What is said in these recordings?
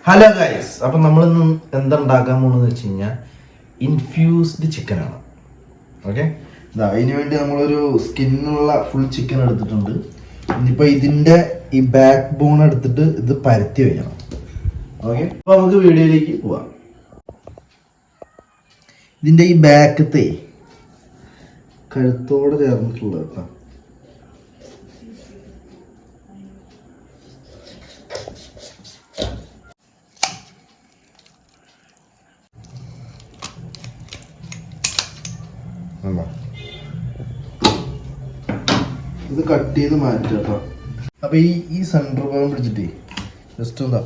Hello guys, അപ്പം നമ്മളിന്ന് എന്തുണ്ടാക്കാൻ പോകുന്നത് വെച്ച് കഴിഞ്ഞാൽ ഇൻഫ്യൂസ്ഡ് ചിക്കനാണ്. ഓക്കെ, അതിന് വേണ്ടി നമ്മളൊരു സ്കിന്നുള്ള ഫുൾ ചിക്കൻ എടുത്തിട്ടുണ്ട്. ഇനിയിപ്പോൾ ഇതിൻ്റെ ഈ ബാക്ക് ബോൺ എടുത്തിട്ട് ഇത് പരത്തി വയ്ക്കണം. ഓക്കെ, അപ്പോൾ നമുക്ക് വീഡിയോയിലേക്ക് പോവാം. ഇതിൻ്റെ ഈ ബാക്കത്തെ കഴുത്തോടെ ചേർന്നിട്ടുള്ളത് കേട്ടോ. ഇത് കട്ട് ചെയ്ത് മാറ്റുക കേട്ടോ. അപ്പൊ ഈ സെൻറ്റർ ഭാഗം പിടിച്ചിട്ടേ ജസ്റ്റ് എന്താ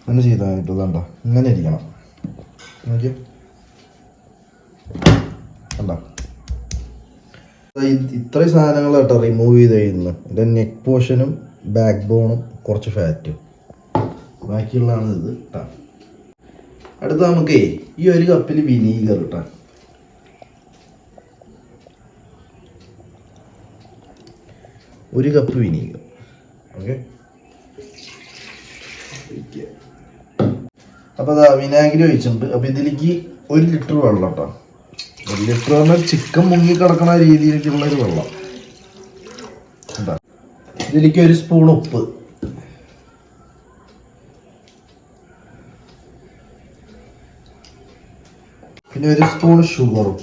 അങ്ങനെ ചെയ്താൽ കേട്ടോ. ഇതാണ്ടോ ഇങ്ങനെ ഇരിക്കണം. നോക്കിയ കണ്ടോ, ഇത്രയും സാധനങ്ങൾ കേട്ടോ റിമൂവ് ചെയ്ത് കഴിയുന്നത്. ഇതിൻ്റെ നെക്ക് പോർഷനും ബാക്ക് ബോണും കുറച്ച് ഫാറ്റും ബാക്കിയുള്ളതാണ് ഇത് കേട്ടോ. അടുത്ത നമുക്കേ ഈ ഒരു കപ്പിൽ വിനീഗർ കേട്ടോ. ഒരു കപ്പ് വിനീഗർ. ഓക്കെ, അപ്പോൾ അതാ വിനാഗിരി ഒഴിച്ചിട്ടുണ്ട്. അപ്പോൾ ഇതിലേക്ക് 1 ലിറ്റർ വെള്ളം കേട്ടോ. 1 ലിറ്റർ പറഞ്ഞാൽ ചിക്കൻ മുങ്ങി കിടക്കുന്ന രീതിയിലേക്കുള്ളൊരു വെള്ളം എന്താ. ഇതിലേക്ക് 1 സ്പൂൺ ഉപ്പ്, പിന്നെ 1 സ്പൂൺ ഷുഗറും.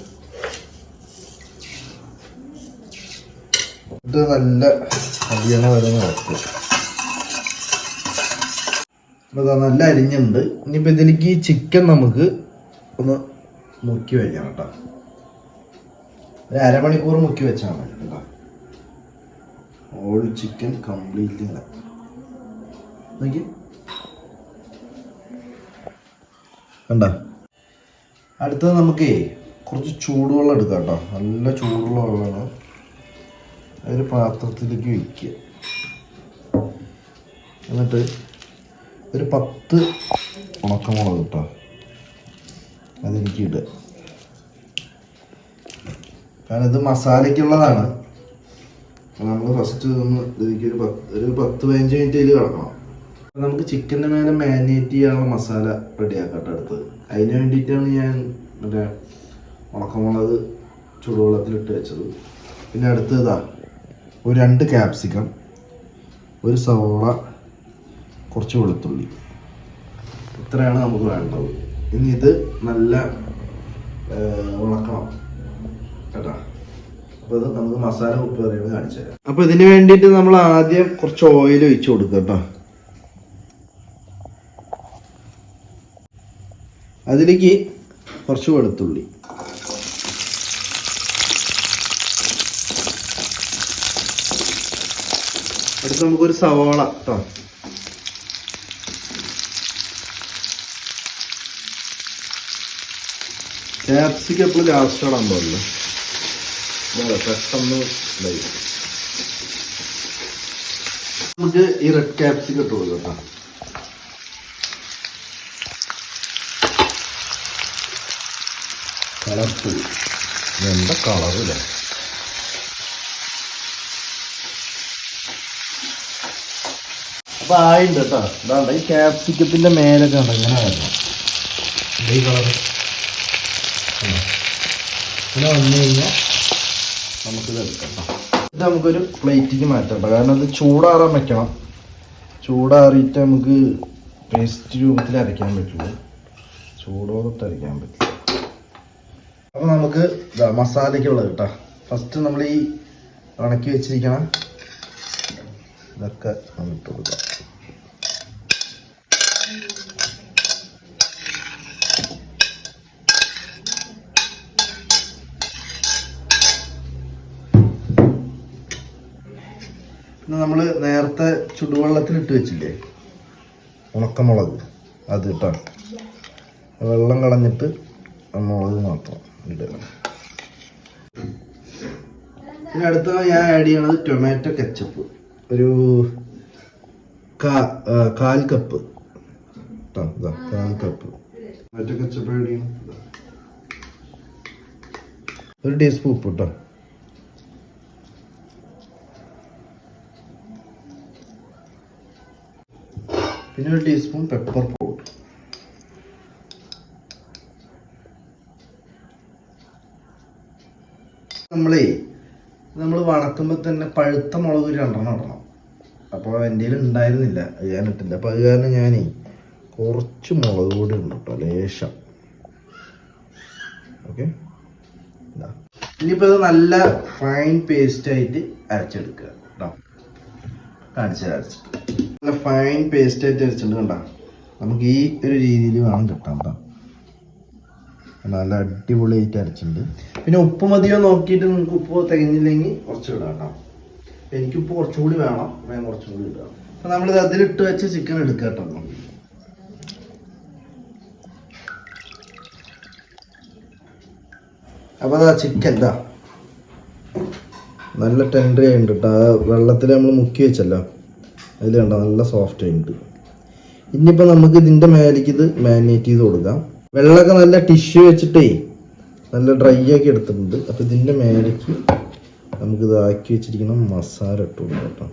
ഇത് നല്ല അരിയണ വരെ നടക്കും. നല്ല അരിഞ്ഞുണ്ട്. ഇനിയിപ്പോൾ ഇതിലേക്ക് ചിക്കൻ നമുക്ക് ഒന്ന് മുക്കി വയ്ക്കാം കേട്ടോ. ഒരു അരമണിക്കൂർ മുക്കി വെച്ചാൽ മതി കേട്ടോ. ഓൾ ചിക്കൻ കംപ്ലീറ്റ്ലി നോക്കി കണ്ട. അടുത്തത് നമുക്ക് കുറച്ച് ചൂടുവെള്ളം എടുക്കാം കേട്ടോ. നല്ല ചൂടുള്ള വെള്ളമാണ്. ഒരു പാത്രത്തിലേക്ക് വയ്ക്കുക. എന്നിട്ട് ഒരു 10 ഉണക്കമുളക് കേട്ടോ അതെനിക്ക് ഇടുക. കാരണം ഇത് മസാലയ്ക്കുള്ളതാണ്. നമ്മൾ ഫസ്റ്റ് ഒന്ന് ഇതിലേക്ക് ഒരു 10-15 മിനിറ്റ് ഇതിൽ കിടക്കണം. നമുക്ക് ചിക്കൻ്റെ മേലെ മാരിനേറ്റ് ചെയ്യാനുള്ള മസാല റെഡിയാക്കാം കേട്ടോ. അടുത്തത് അതിന് വേണ്ടിയിട്ടാണ് ഞാൻ മറ്റേ ഉണക്കമുളക് ചൂടുവെള്ളത്തിലിട്ട് വെച്ചത്. പിന്നെ അടുത്തതാ ഒരു 2 ക്യാപ്സിക്കം, ഒരു സവോള, കുറച്ച് വെളുത്തുള്ളി. ഇത്രയാണ് നമുക്ക് വേണ്ടത്. ഇനി ഇത് നല്ല ഉണക്കണം കേട്ടോ. അപ്പോൾ ഇത് നമുക്ക് മസാല ഉപ്പ് പറയുന്നത് കാണിച്ചു തരാം. അപ്പോൾ ഇതിന് വേണ്ടിയിട്ട് നമ്മൾ ആദ്യം കുറച്ച് ഓയിൽ ഒഴിച്ച് കൊടുക്കുക കേട്ടോ. അതിലേക്ക് കുറച്ച് വെളുത്തുള്ളി, അടുത്ത് നമുക്കൊരു സവാള കേട്ടോ. ക്യാപ്സിക്കം എപ്പോഴും ലാസ്റ്റ് ഇടാൻ പാടില്ല, പെട്ടെന്ന് ഇതായി. നമുക്ക് ഈ റെഡ് ക്യാപ്സിക്കം ഇട്ട് കൊടുക്കാം കേട്ടോ. കളർഫുൾ, എന്താ കളറില്ല. അപ്പൊ ആയിണ്ട് കേട്ടോ. ഇതാണ്ട് ഈ ക്യാപ്സിക്കത്തിന്റെ മേലൊക്കെ ഉണ്ട് ഇങ്ങനെ വരണം. ഈ കളർ ഇങ്ങനെ വന്നു കഴിഞ്ഞാൽ നമുക്കിത് എടുക്കാം. ഇത് നമുക്കൊരു പ്ലേറ്റിക്ക് മാറ്റാം കേട്ടോ. കാരണം ഇത് ചൂടാറാൻ വെക്കണം. ചൂടാറിയിട്ട് നമുക്ക് പേസ്റ്റ് രൂപത്തിൽ അരയ്ക്കാൻ പറ്റുള്ളൂ, ചൂടോടൊത്ത് അരയ്ക്കാൻ പറ്റില്ല. അപ്പോൾ നമുക്ക് മസാലയ്ക്കുള്ളത് കേട്ടോ. ഫസ്റ്റ് നമ്മൾ ഈ ഉണക്കി വെച്ചിരിക്കണം ഇതൊക്കെ നമുക്ക് ഇട്ട് കൊടുക്കാം. പിന്നെ നമ്മൾ നേരത്തെ ചുടുവെള്ളത്തിലിട്ട് വെച്ചില്ലേ ഉണക്കമുളക്, അത് കേട്ടോ. വെള്ളം കളഞ്ഞിട്ട് മുളക് മാത്രം ഇടുക. പിന്നെ അടുത്ത ഞാൻ ആഡ് ചെയ്യണത് ടൊമാറ്റോ കെച്ചപ്പ്, ഒരു 1/4 കപ്പ് കേട്ടോ. 1/4 കപ്പ് ടൊമാറ്റോ കെച്ചപ്പ് ആഡ് ചെയ്യണം. 1 ടീസ്പൂൺ ഉപ്പ് കേട്ടോ. പിന്നെ 1 ടീസ്പൂൺ പെപ്പർ പൗഡർ. നമ്മൾ വണക്കുമ്പോൾ തന്നെ പഴുത്ത മുളക് 2 ഇടണം. അപ്പോൾ എൻ്റെ കയ്യിൽ ഉണ്ടായിരുന്നില്ല, അത് ഞാൻ ഇട്ടില്ല. അപ്പോൾ അത് കാരണം ഞാൻ കുറച്ച് മുളക് പൊടി ഉണ്ട് കേട്ടോ, ലേശം. ഓക്കെ, ഇനിയിപ്പോൾ ഇത് നല്ല ഫൈൻ പേസ്റ്റായിട്ട് അരച്ചെടുക്കുക കേട്ടോ. അരച്ചിട്ട് നല്ല ഫൈൻ പേസ്റ്റായിട്ട് അരച്ചിട്ട് കണ്ടോ. നമുക്ക് ഈ ഒരു രീതിയിൽ വേണം കിട്ടാം കേട്ടോ. നല്ല അടിപൊളിയായിട്ട് അരച്ചിട്ടുണ്ട്. പിന്നെ ഉപ്പ് മതിയോ നോക്കിയിട്ട് നിങ്ങൾക്ക് ഉപ്പ് തികഞ്ഞില്ലെങ്കിൽ കുറച്ച് ഇടാം കേട്ടോ. എനിക്കിപ്പോൾ കുറച്ചും കൂടി വേണം, ഞാൻ കുറച്ചും കൂടി ഇടാം. അപ്പം നമ്മളിത് അതിലിട്ട് വെച്ച് ചിക്കൻ എടുക്കുക കേട്ടോ. അപ്പോൾ അതാ ചിക്കൻ ഇതാ നല്ല ടെൻഡർ ആയിട്ടുണ്ട് കേട്ടോ. ആ വെള്ളത്തിൽ നമ്മൾ മുക്കി വെച്ചല്ലോ, അതിൽ കണ്ടോ നല്ല സോഫ്റ്റ് ആയിട്ടുണ്ട്. ഇനിയിപ്പോൾ നമുക്ക് ഇതിൻ്റെ മേലേക്ക് ഇത് മാരിനേറ്റ് ചെയ്ത് കൊടുക്കാം. വെള്ളമൊക്കെ നല്ല ടിഷ്യൂ വെച്ചിട്ടേ നല്ല ഡ്രൈ ആക്കി എടുത്തിട്ടുണ്ട്. അപ്പോൾ ഇതിൻ്റെ മേലേക്ക് നമുക്കിത് ആക്കി വെച്ചിരിക്കണം മസാല ഇട്ട് കൊടുക്കാം കേട്ടോ.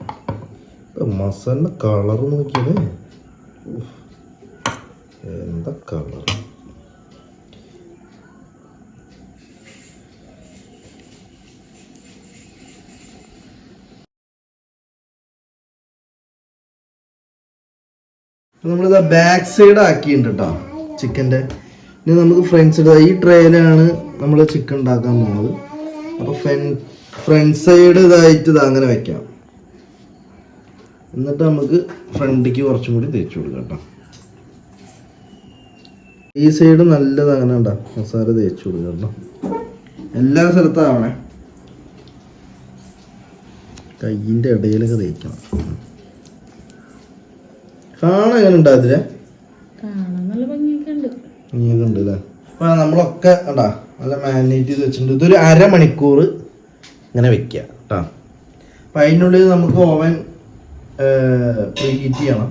മസാലയുടെ കളർ നോക്കിയത് എന്താ കളർ. നമ്മളിത് ബാക്ക് സൈഡ് ആക്കിയിട്ടുണ്ട് കേട്ടോ ചിക്കൻ്റെ. ഇനി നമുക്ക് ഫ്രണ്ട് സൈഡ്, ഈ ട്രേയിലാണ് നമ്മൾ ചിക്കൻ ഉണ്ടാക്കാൻ പോകുന്നത്. അപ്പോൾ ഫ്രണ്ട് സൈഡ് ഇതായിട്ട് ഇത് അങ്ങനെ വെക്കാം. എന്നിട്ട് നമുക്ക് ഫ്രണ്ടിക്ക് കുറച്ചും കൂടി തേച്ച് കൊടുക്കാം കേട്ടോ. ഈ സൈഡ് നല്ലത് അങ്ങനെ ഉണ്ടോ മസാല തേച്ച് കൊടുക്കാം കേട്ടോ. എല്ലാ സ്ഥലത്തും ആവണേ, കയ്യിൻ്റെ ഇടയിലൊക്കെ തേക്കണം. കാണാൻ എങ്ങനെ ഉണ്ടാകത്തില്ലേ, ഉണ്ട് അല്ലേ. അപ്പൊ നമ്മളൊക്കെ കണ്ടാ നല്ല മാരിനേറ്റ് ചെയ്ത് വെച്ചിട്ടുണ്ട്. ഇതൊരു 1/2 മണിക്കൂർ ഇങ്ങനെ വെക്കുക കേട്ടോ. അപ്പം അതിനുള്ളിൽ നമുക്ക് ഓവൻ പ്രീഹീറ്റ് ചെയ്യണം.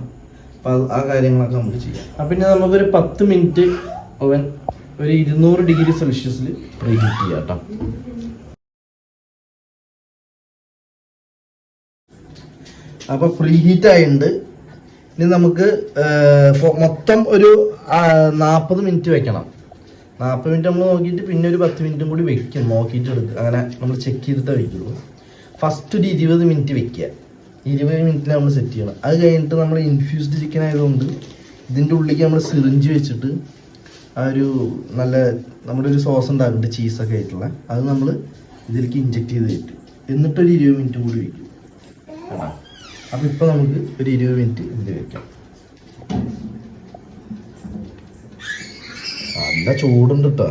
അപ്പം ആ കാര്യങ്ങളൊക്കെ നമുക്ക് ചെയ്യാം. അപ്പം പിന്നെ നമുക്കൊരു 10 മിനിറ്റ് ഓവൻ ഒരു 200 ഡിഗ്രി സെൽഷ്യസിൽ പ്രീഹീറ്റ് ചെയ്യാം കേട്ടോ. അപ്പോൾ പ്രീഹീറ്റ് ആയിട്ടുണ്ട്. ഇനി നമുക്ക് മൊത്തം ഒരു 40 മിനിറ്റ് വെക്കണം. 40 മിനിറ്റ് നമ്മൾ നോക്കിയിട്ട് പിന്നെ ഒരു 10 മിനിറ്റും കൂടി വെക്കും, നോക്കിയിട്ട് എടുക്കുക. അങ്ങനെ നമ്മൾ ചെക്ക് ചെയ്തിട്ട് വയ്ക്കുള്ളൂ. ഫസ്റ്റ് ഒരു 20 മിനിറ്റ് വെക്കുക. 20 മിനിറ്റിൽ നമ്മൾ സെറ്റ് ചെയ്യണം. അത് കഴിഞ്ഞിട്ട് നമ്മൾ ഇൻഫ്യൂസ്ഡ് ചിക്കൻ ആയതുകൊണ്ട് ഇതിൻ്റെ ഉള്ളിലേക്ക് നമ്മൾ സിറിഞ്ച് വെച്ചിട്ട് ആ ഒരു നല്ല നമ്മുടെ ഒരു സോസ് ഉണ്ടാക്കുന്നുണ്ട് ചീസൊക്കെ ആയിട്ടുള്ള, അത് നമ്മൾ ഇതിലേക്ക് ഇഞ്ചെക്ട് ചെയ്ത് കയറ്റും. എന്നിട്ടൊരു 20 മിനിറ്റ് കൂടി വയ്ക്കും. അപ്പം ഇപ്പോൾ നമുക്ക് ഒരു 20 മിനിറ്റ് ഇതിൽ വെക്കാം. നല്ല ചൂടുണ്ട് കേട്ടോ.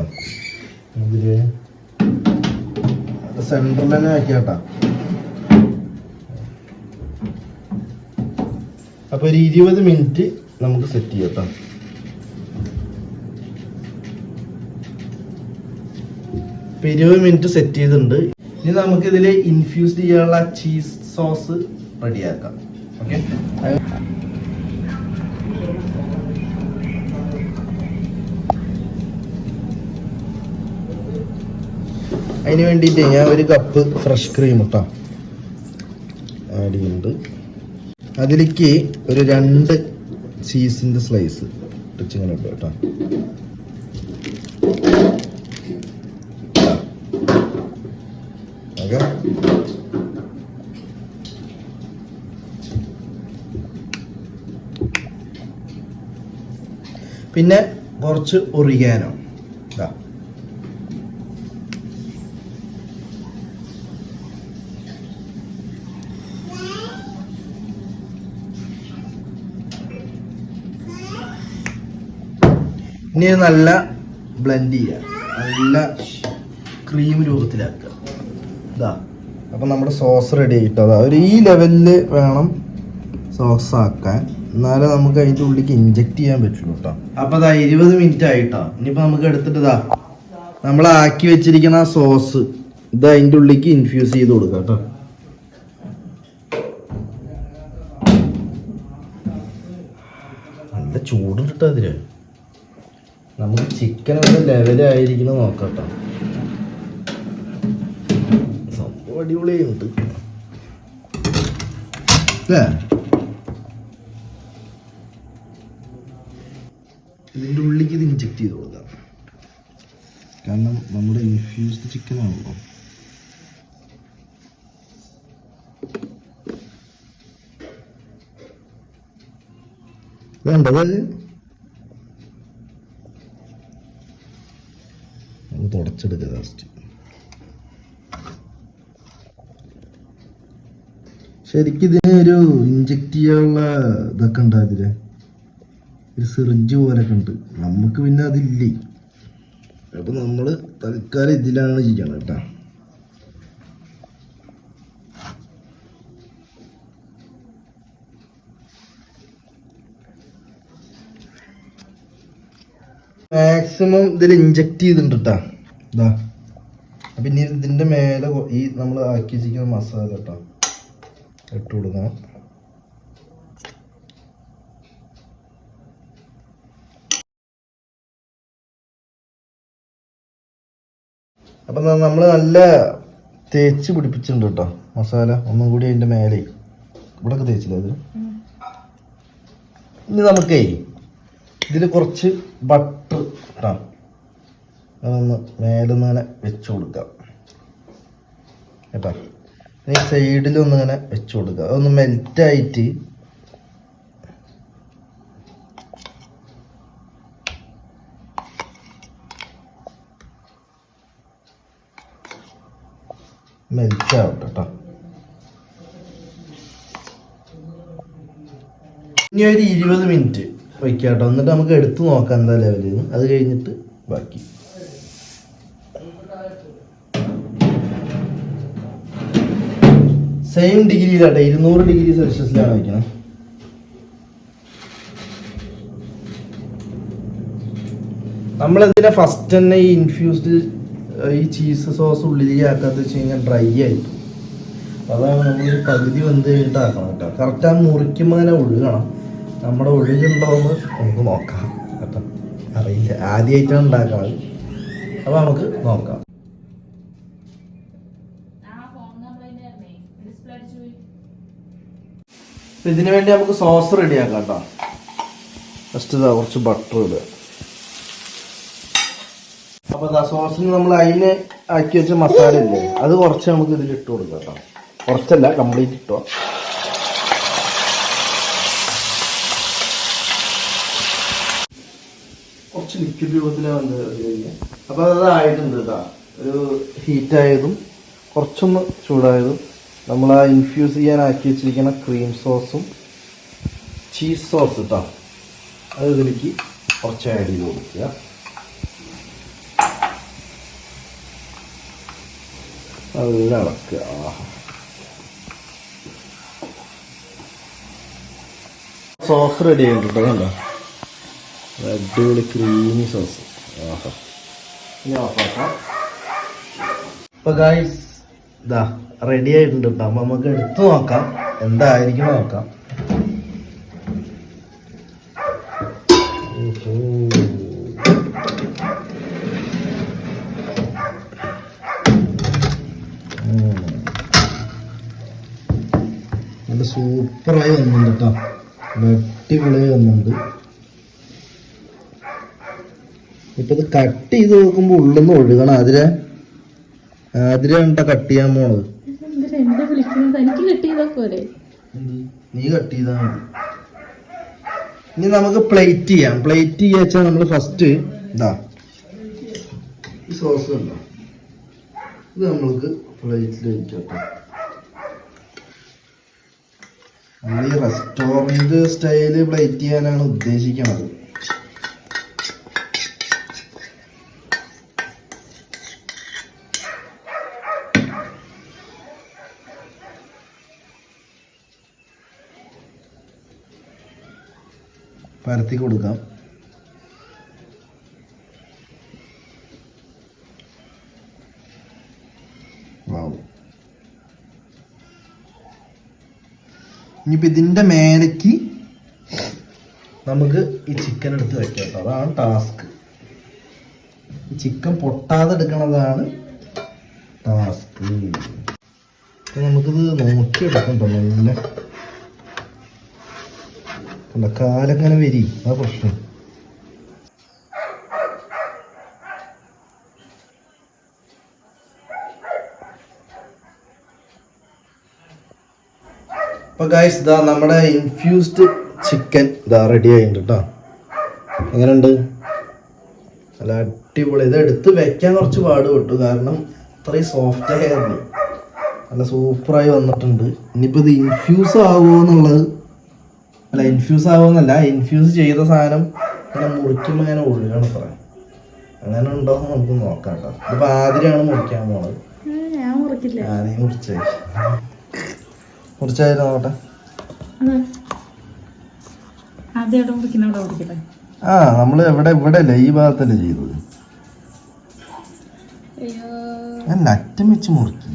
ഇതില് സെൻറ്ററിൽ തന്നെ വെക്കാം കേട്ടോ. അപ്പോൾ ഒരു 20 മിനിറ്റ് നമുക്ക് സെറ്റ് ചെയ്യാം കേട്ടോ. ഇപ്പം 20 മിനിറ്റ് സെറ്റ് ചെയ്തിട്ടുണ്ട്. ഇനി നമുക്കിതിൽ ഇൻഫ്യൂസ് ചെയ്യാനുള്ള ചീസ് സോസ് റെഡിയാക്കാം. ഓക്കെ, അതിന് വേണ്ടിയിട്ട് ഞാൻ ഒരു കപ്പ് ഫ്രഷ് ക്രീം കേട്ടോ ആഡ് ചെയ്യുന്നുണ്ട്. അതിലേക്ക് ഒരു 2 ചീസിൻ്റെ സ്ലൈസ് ഇങ്ങനെ ഇട്ടു കേട്ടോ. ഓക്കെ, പിന്നെ കുറച്ച് ഒറിഗാനോ. ഇനി നല്ല ബ്ലെൻഡ് ചെയ്യുക, നല്ല ക്രീം രൂപത്തിലാക്കുക. ഇതാ അപ്പം നമ്മുടെ സോസ് റെഡി ആയിട്ട് അതാ ഒരു ഈ ലെവലിൽ വേണം സോസ് ആക്കാൻ, എന്നാലേ നമുക്ക് അതിൻ്റെ ഉള്ളിലേക്ക് ഇഞ്ചെക്ട് ചെയ്യാൻ പറ്റുള്ളൂ കേട്ടോ. അപ്പം അതാ 20 മിനിറ്റ് ആയിട്ടോ. ഇനിയിപ്പോൾ നമുക്ക് എടുത്തിട്ട് ഇതാ നമ്മളാക്കി വെച്ചിരിക്കുന്ന ആ സോസ് ഇത് അതിൻ്റെ ഉള്ളിലേക്ക് ഇൻഫ്യൂസ് ചെയ്ത് കൊടുക്കാം കേട്ടോ. നല്ല ചൂടുണ്ട് കേട്ടോ അതില്. നമുക്ക് ചിക്കൻ ഒരു ലെവലായിരിക്കണം നോക്കാം കേട്ടോ. സംഭവം അടിപൊളിയുണ്ട് അല്ലേ. ഇതിൻ്റെ ഉള്ളിലേക്ക് ഇത് ഇഞ്ചെക്ട് ചെയ്ത് കൊടുക്കാം. കാരണം നമ്മുടെ ഇൻഫ്യൂസ്ഡ് ചിക്കൻ ആണല്ലോ. വേണ്ടത് നമുക്ക് തുടച്ചെടുക്കുക ലാസ്റ്റ്. ശരിക്കും ഇതിന് ഒരു ഇഞ്ചെക്ട് ചെയ്യാനുള്ള ഇതൊക്കെ ഉണ്ട്, അതില് ഒരു സിറിഞ്ച് പോലൊക്കെ ഉണ്ട്. നമുക്ക് പിന്നെ അതില്ലേ. അപ്പൊ നമ്മള് തൽക്കാലം ഇതിലാണ് ചെയ്യണം കേട്ടോ. മാക്സിമം ഇതിൽ ഇഞ്ചെക്ട് ചെയ്തിട്ടുണ്ട് കേട്ടാ. ഇതാ പിന്നെ ഇതിന്റെ മേലെ ഈ നമ്മൾ ആക്കി വെച്ചിരിക്കുന്ന മസാല കേട്ടോ ഇട്ട് കൊടുക്കണം. അപ്പം നമ്മൾ നല്ല തേച്ച് പിടിപ്പിച്ചിട്ടുണ്ട് കേട്ടോ മസാല. ഒന്നും കൂടി അതിൻ്റെ മേലെ ഇവിടെയൊക്കെ തേച്ചില്ല അത്. ഇനി നമുക്കേ ഇതിൽ കുറച്ച് ബട്ടർ കേട്ടോ അതൊന്ന് മേലൊന്നിങ്ങനെ വെച്ച് കൊടുക്കാം കേട്ടോ. ഈ സൈഡിലൊന്നിങ്ങനെ വെച്ച് കൊടുക്കുക. അതൊന്ന് മെൽറ്റായിട്ട് മെൽറ്റാവട്ടെ കേട്ടോ. ഇനി ഒരു 20 മിനിറ്റ് വയ്ക്കാം കേട്ടോ. എന്നിട്ട് നമുക്ക് എടുത്ത് നോക്കാം എന്താ ലെവലിൽ നിന്ന്. അത് കഴിഞ്ഞിട്ട് ബാക്കി. സെയിം ഡിഗ്രിയിലാട്ടെ, 200 ഡിഗ്രി സെൽഷ്യസിലാണ് വയ്ക്കണം. നമ്മളെന്തിനാ ഫസ്റ്റ് തന്നെ ഈ ഇൻഫ്യൂസ്ഡ് ഈ ചീസ് സോസ് ഉള്ളിലേക്ക് ആക്കാത്ത വെച്ച് കഴിഞ്ഞാൽ ഡ്രൈ ആയിട്ട്. അതാണ് നമ്മൾ പകുതി വെന്ത് കഴിഞ്ഞിട്ട് ആക്കണം കേട്ടോ. കറക്റ്റ് ആ മുറിക്കുമ്പോൾ തന്നെ ഒഴുകണം. നമ്മുടെ ഒഴുകുണ്ടോയെന്ന് നമുക്ക് നോക്കാം കേട്ടോ. അറിയില്ല, ആദ്യമായിട്ടാണ് ഉണ്ടാക്കുന്നത്. അപ്പോൾ നമുക്ക് നോക്കാം. ഇതിനു വേണ്ടി നമുക്ക് സോസ് റെഡിയാക്കാം കേട്ടോ. ഫസ്റ്റ് ഇതാ കുറച്ച് ബട്ടർ ഇടുക. അപ്പോൾ ഇതാ സോസിന് നമ്മൾ അതിന് ആക്കി വെച്ച മസാല ഇല്ലേ, അത് കുറച്ച് നമുക്ക് ഇതിൽ ഇട്ട് കൊടുക്കാം കേട്ടോ. കുറച്ചല്ല, കംപ്ലീറ്റ് ഇട്ടോ. കുറച്ച് ലിക്വിഡ് രൂപത്തിലാണ് വന്നത്. അപ്പോൾ അത് ആയിട്ടുണ്ട് കേട്ടോ. ഒരു ഹീറ്റായതും കുറച്ചൊന്ന് ചൂടായതും നമ്മൾ ആ ഇൻഫ്യൂസ് ചെയ്യാൻ ആക്കി വെച്ചിരിക്കുന്ന ക്രീം സോസും ചീസ് സോസ് കേട്ടോ, അത് ഇതിലേക്ക് കുറച്ച് ആഡ് ചെയ്ത് കൊടുക്കുക. അതെല്ലാം ഇളക്കുക. സോസ് റെഡി ആയിട്ടോ. കണ്ടോ, അടിപൊളി ക്രീമി സോസ്. ഇനി ഓഫാക്കാം. അപ്പോൾ ഗായ്സ് ഇതാ റെഡി ആയിട്ടുണ്ട് കേട്ടോ. അപ്പം നമുക്ക് എടുത്തു നോക്കാം എന്തായിരിക്കും നോക്കാം. നല്ല സൂപ്പറായി വന്നിട്ടുണ്ട് കേട്ടോ. അടിപൊളിയായി വന്നിട്ടുണ്ട്. ഇപ്പൊ ഇത് കട്ട് ചെയ്ത് നോക്കുമ്പോൾ ഉള്ളൊന്ന് ഒഴുകണം. അതിലാണ് കേട്ടോ കട്ട് ചെയ്യാൻ പോണത്. നീ കട്ട് ചെയ്താ മതി. ഇനി നമുക്ക് പ്ലേറ്റ് ചെയ്യാം. പ്ലേറ്റ് ചെയ്യാ വെച്ചാൽ നമ്മൾ ഫസ്റ്റ് ഇതാ ഈ സോസ് ഉണ്ടോ, ഇത് നമ്മൾക്ക് പ്ലേറ്റിൽ വെക്കട്ടെ. നമ്മൾ ഈ റെസ്റ്റോറൻറ്റ് സ്റ്റൈല് പ്ലേറ്റ് ചെയ്യാനാണ് ഉദ്ദേശിക്കുന്നത്. പരത്തി കൊടുക്കാം. ഇനിയിപ്പോൾ ഇതിൻ്റെ മേലേക്ക് നമുക്ക് ഈ ചിക്കൻ എടുത്ത് വെക്കാം കേട്ടോ. അതാണ് ടാസ്ക്. ഈ ചിക്കൻ പൊട്ടാതെ എടുക്കണതാണ് ടാസ്ക്. നമുക്കിത് നോക്കിയെടുക്കണ്ടോ നല്ല. കാലങ്ങനെ വരി, ആ പ്രശ്നം. അപ്പോൾ ഗൈസ് ഇതാ നമ്മുടെ ഇൻഫ്യൂസ്ഡ് ചിക്കൻ ഇതാ റെഡി ആയിട്ടുണ്ട് കേട്ടോ. എങ്ങനെയുണ്ട്? നല്ല അടിപൊളി. ഇത് എടുത്ത് വെക്കാൻ കുറച്ച് പാട് പെട്ടു, കാരണം അത്രയും സോഫ്റ്റ് ആയിരുന്നു. നല്ല സൂപ്പറായി വന്നിട്ടുണ്ട്. ഇനിയിപ്പോൾ ഇത് ഇൻഫ്യൂസ് ആവുമോ എന്നുള്ളത്, അല്ല ഇൻഫ്യൂസ് ആവുമെന്നല്ല, ഇൻഫ്യൂസ് ചെയ്ത സാധനം ഇങ്ങനെ മുറിക്കുമ്പോൾ ഇങ്ങനെ ഒഴുകണം അത്ര. അങ്ങനെ ഉണ്ടോ എന്ന് നമുക്ക് നോക്കാം കേട്ടോ. ഇതിപ്പോൾ ആദ്യമാണ് മുറിക്കാൻ പോണത്. ആദ്യം മുറിച്ചായിരുന്നു നോട്ടെ. ആ നമ്മൾ ഇവിടെ അല്ലേ, ഈ ഭാഗത്തല്ലേ ചെയ്തത്. ഞാൻ അറ്റം വെച്ച് മുറിക്കും.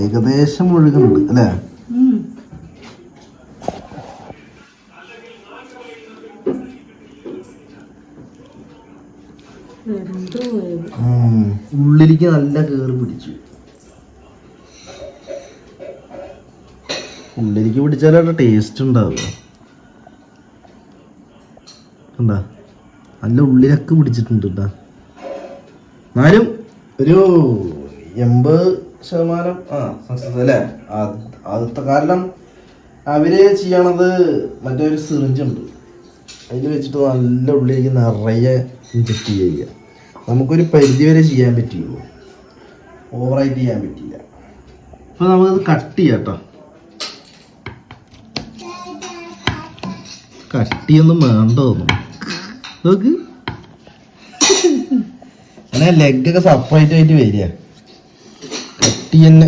ഏകദേശം ഒഴുകുന്നുണ്ട് അല്ലേ? ഉള്ളിലേക്ക് നല്ല കേറി പിടിച്ചു. ഉള്ളിലേക്ക് പിടിച്ചാലാണ് ടേസ്റ്റ് ഉണ്ടാവുക. എന്താ നല്ല ഉള്ളിലൊക്കെ പിടിച്ചിട്ടുണ്ട് കേട്ടോ. എന്നാലും ഒരു 80% സക്സസ് അല്ലേ? ആദ്യത്തെ കാരണം അവര് ചെയ്യണത് മറ്റേ ഒരു സിറിഞ്ചുണ്ട്, അതിൽ വെച്ചിട്ട് നല്ല ഉള്ളിലേക്ക് നിറയെ ഇഞ്ചക്ട് ചെയ്യുക. നമുക്കൊരു പരിധി വരെ ചെയ്യാൻ പറ്റുള്ളൂ, ഓവറായിട്ട് ചെയ്യാൻ പറ്റില്ല. അപ്പോൾ നമുക്കത് കട്ട് ചെയ്യാം കേട്ടോ. കട്ടിയൊന്നും വേണ്ട തോന്നുന്നു. നോക്ക്, അങ്ങനെ ലെഗൊക്കെ സെപ്പറേറ്റ് ആയിട്ട് വരിക. കട്ടി തന്നെ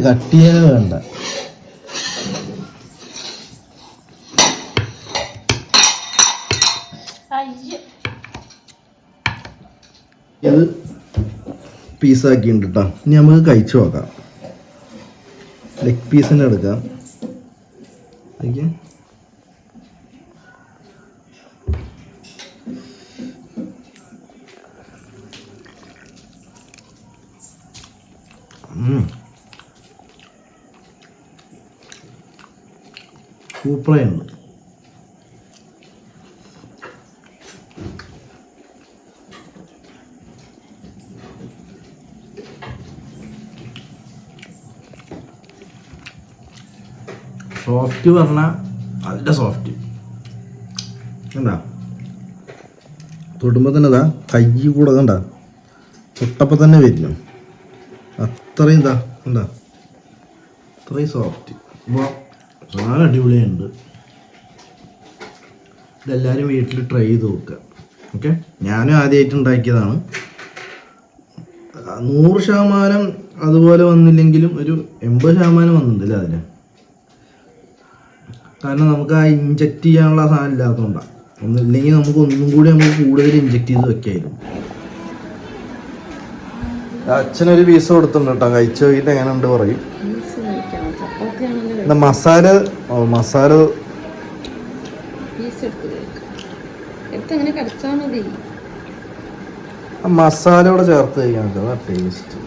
വേണ്ട. ഇത് പീസാക്കിണ്ട് കേട്ടോ. ഇനി നമുക്ക് കഴിച്ചു നോക്കാം. ലെഗ് പീസ് തന്നെ എടുക്കാം. സൂപ്പറായുണ്ട്. സോഫ്റ്റ് പറഞ്ഞാൽ നല്ല സോഫ്റ്റ്. എന്താ തൊടുമ്പോൾ തന്നെ ഇതാ കൈ കൂടെ കണ്ട തൊട്ടപ്പോൾ തന്നെ വരുന്നു. അത്രയും ഇതാ എന്താ അത്രയും സോഫ്റ്റ്. അപ്പോൾ സാധനം അടിപൊളിയുണ്ട്. ഇതെല്ലാവരും വീട്ടിൽ ട്രൈ ചെയ്ത് നോക്കുക. ഓക്കെ, ഞാനും ആദ്യമായിട്ട് ഉണ്ടാക്കിയതാണ്. 100% അതുപോലെ വന്നില്ലെങ്കിലും ഒരു 80% വന്നിട്ടുണ്ടല്ലേ അതിന്. കാരണം നമുക്ക് ആ ഇഞ്ചക്ട് ചെയ്യാനുള്ള സാധനം ഇല്ലാത്തതുകൊണ്ടാണ്. ഒന്നില്ലെങ്കിൽ നമുക്ക് ഒന്നും കൂടി കൂടുതൽ ഇഞ്ചക്ട് ചെയ്ത് വെക്കായിരുന്നു. അച്ഛനൊരു പീസ് കൊടുത്തിട്ടുണ്ട് കേട്ടോ. കഴിച്ചു നോക്കിയിട്ട് എങ്ങനെ ഉണ്ട് പറയും. മസാല മസാലയോടെ ചേർത്ത് കഴിക്കാൻ അതാ ടേസ്റ്റ്.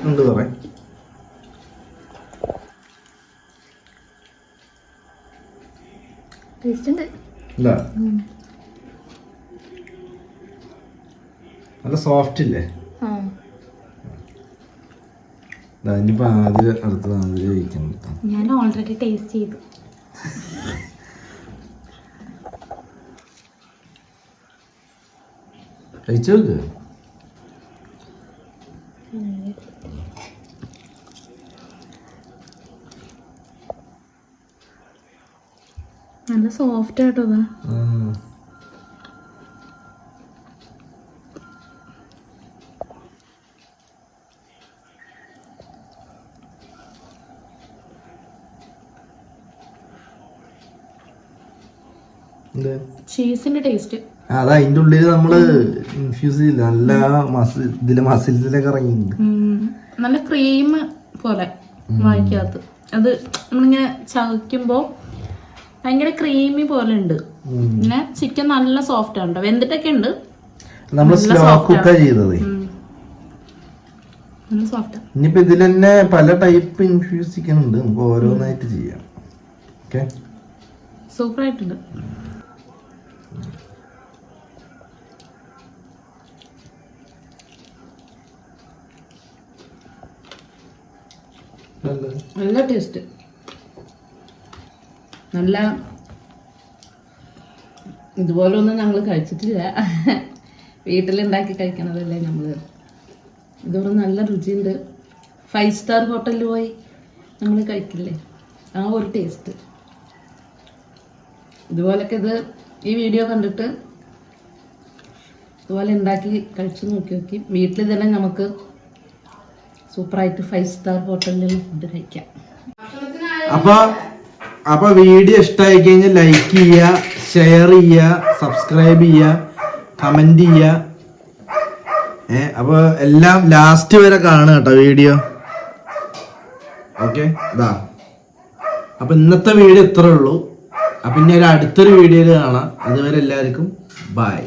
എന്ത് പറയാ, നല്ല സോഫ്റ്റ് ഇല്ലേ? ഇനിയിപ്പോ ആദ്യം അടുത്തത് ആദ്യം കഴിക്കാൻ പറ്റാം. ഞാൻ ഓൾറെഡി ടേസ്റ്റ് ചെയ്തു. കഴിച്ചു നോക്ക്. നല്ല സോഫ്റ്റ് ആട്ടോ. ചീസിന്റെ ടേസ്റ്റ് അതാ അതിന്റെ ഉള്ളില് നമ്മള് ഇൻഫ്യൂസ് ചെയ്യില്ല. നല്ല ഇതില് മസിൽസിലൊക്കെ ഇറങ്ങിയിട്ടുണ്ട്. നല്ല ക്രീം പോലെ വായിക്കകത്ത്. അത് നമ്മളിങ്ങനെ ചവയ്ക്കുമ്പോ ഭയങ്കര ക്രീമി പോലെ ഉണ്ട്. പിന്നെ ചിക്കൻ നല്ല സോഫ്റ്റ് ആണ്. വെന്തിട്ടൊക്കെ ഉണ്ട്. നമ്മൾ സ്ലോ കുക്കാ ചെയ്തത്. ഇനിയിപ്പോ ഇതിൽ തന്നെ പല ടൈപ്പ് ഇൻഫ്യൂസ് ചിക്കൻ ഉണ്ട്. നമുക്ക് ഓരോന്നായിട്ട് ചെയ്യാം. ഓക്കെ, സൂപ്പറായിട്ടുണ്ട്. നല്ല ടേസ്റ്റ്, നല്ല ഇതുപോലെ ഒന്നും ഞങ്ങൾ കഴിച്ചിട്ടില്ല. വീട്ടിലുണ്ടാക്കി കഴിക്കണതല്ലേ നമ്മൾ. ഇതൊരു നല്ല രുചിയുണ്ട്. 5 സ്റ്റാർ ഹോട്ടലിൽ പോയി നമ്മൾ കഴിക്കില്ലേ, ആ ഒരു ടേസ്റ്റ്. ഇതുപോലൊക്കെ ഈ വീഡിയോ കണ്ടിട്ട് ഇതുപോലെ ഉണ്ടാക്കി കഴിച്ചു നോക്കി വീട്ടിൽ തന്നെ നമുക്ക് സൂപ്പറായിട്ട് 5 സ്റ്റാർ ഹോട്ടലിൽ ഫുഡ് കഴിക്കാം. അപ്പൊ വീഡിയോ ഇഷ്ടമായി കഴിഞ്ഞാൽ ലൈക്ക് ചെയ്യുക, ഷെയർ ചെയ്യുക, സബ്സ്ക്രൈബ് ചെയ്യുക, കമന്റ് ചെയ്യുക. അപ്പൊ എല്ലാം ലാസ്റ്റ് വരെ കാണുക കേട്ടോ വീഡിയോ. ഓക്കെ, അപ്പൊ ഇന്നത്തെ വീഡിയോ ഇത്രേ ഉള്ളൂ. അപ്പൊ ഇനി ഒരു അടുത്തൊരു വീഡിയോയിൽ കാണാം. അതുവരെ എല്ലാവർക്കും ബൈ.